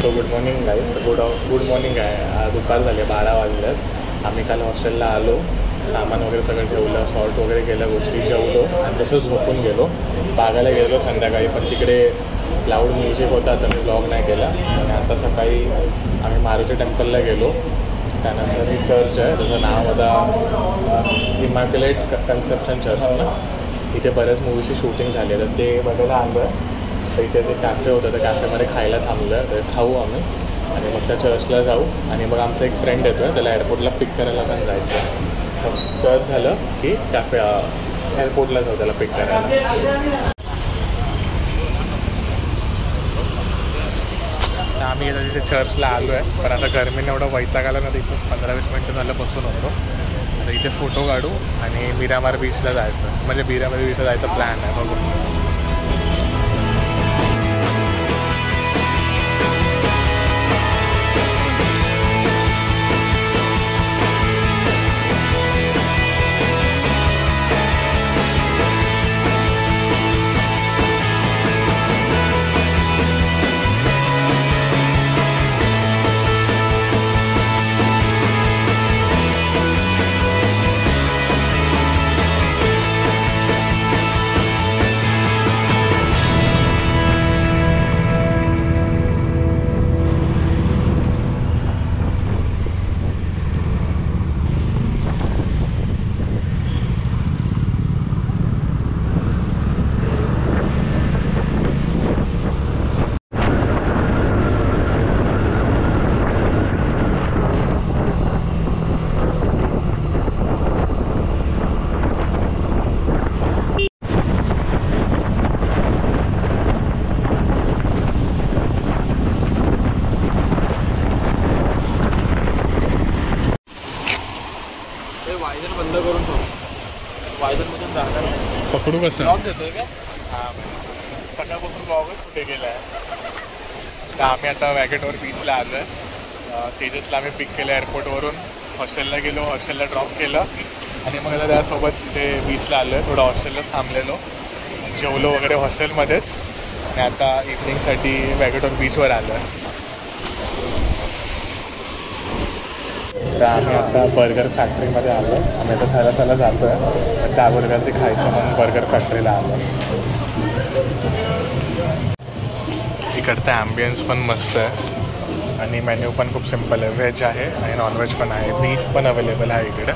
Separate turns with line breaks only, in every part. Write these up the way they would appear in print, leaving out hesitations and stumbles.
So good morning guys. Good morning आहे. दुपार झाले 12 वाजल्यात. आम्ही काल हॉस्टेलला आलो, सामान वगैरे सगळं ठेवलं, सॉर्ट वगैरे केल्या गोष्टी, जेवलो आणि तसंच झोपून गेलो. बागायला गेलो संध्याकाळी, पण तिकडे लाऊड म्युझिक होता तर मी ब्लॉग नाही केला. आणि आता सकाळी आम्ही मारुती टेम्पलला गेलो. त्यानंतर ही चर्च आहे, त्याचं नाव आता इमॅक्युलेट कन्सेप्शन चर्च ना. इथे बऱ्याच मूवीची शूटिंग झाली आहे, तर ते बघायला आलो आहे. तर इथे ते कॅफे होतं, त्या कॅफेमध्ये खायला थांबलं आहे, तर खाऊ आम्ही आणि मग त्या चर्चला जाऊ. आणि मग आमचा एक फ्रेंड येतो आहे, त्याला एअरपोर्टला पिक करायला पण जायचं आहे. चर्च झालं की कॅफे एअरपोर्टला जाऊ त्याला पिक करायला. आम्ही आता तिथे चर्चला आलो आहे, पण आता गरमीने एवढं वैताग आला ना, तर इथंच 15-20 मिनटं झालं बसून होतो. आता इथे फोटो काढू आणि मिरामार बीचला जायचं, म्हणजे मिरामार बीचला जायचं प्लॅन आहे. बघू. वायझर बंद करून ठेवू. वायझरमधून जाणार पकडू कसं ब्लॉग देतोय का? हां, सकाळपासून ब्लॉगच कुठे गेला आहे. तर आम्ही आता वॅगेटवर बीचला आलो आहे. तेजसला आम्ही पिक केलं एअरपोर्टवरून, हॉस्टेलला गेलो, हॉस्टेलला ड्रॉप केलं आणि मग आता त्यासोबत तिथे बीचला आलो आहे. थोडं हॉस्टेललाच थांबलेलो, जेवलो वगैरे हॉस्टेलमध्येच आणि आता इव्हनिंगसाठी वॅगेटवर बीचवर आलो आहे. तर आम्ही आता बर्गर फॅक्टरीमध्ये आलो. आम्ही आता थलासाला जातो आहे, पण त्या बर्गर ते खायचं म्हणून बर्गर फॅक्टरीला आलो. इकडचं ॲम्बियन्स पण मस्त आहे आणि मेन्यू पण खूप सिम्पल आहे. व्हेज आहे आणि नॉनव्हेज पण आहे. बीफ पण अवेलेबल आहे इकडे.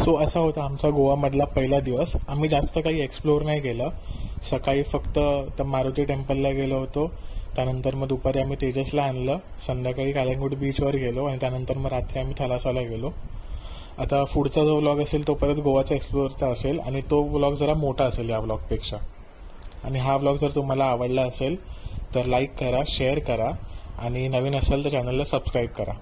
सो असा होता आमचा गोवामधला पहिला दिवस. आम्ही जास्त काही एक्सप्लोर नाही केलं. सकाळी फक्त त्या मारुती टेम्पलला गेलो होतो, त्यानंतर मग दुपारी आम्ही तेजसला आणलं, संध्याकाळी कालंगूट बीचवर गेलो आणि त्यानंतर मग रात्री आम्ही थलासाला गेलो. आता पुढचा जो व्लॉग असेल तो परत गोवाचा एक्सप्लोरचा असेल आणि तो व्लॉग जरा मोठा असेल या व्लॉगपेक्षा. आणि हा व्लॉग जर तुम्हाला आवडला असेल तर लाईक करा, शेअर करा आणि नवीन असेल तर चॅनलला सबस्क्राईब करा.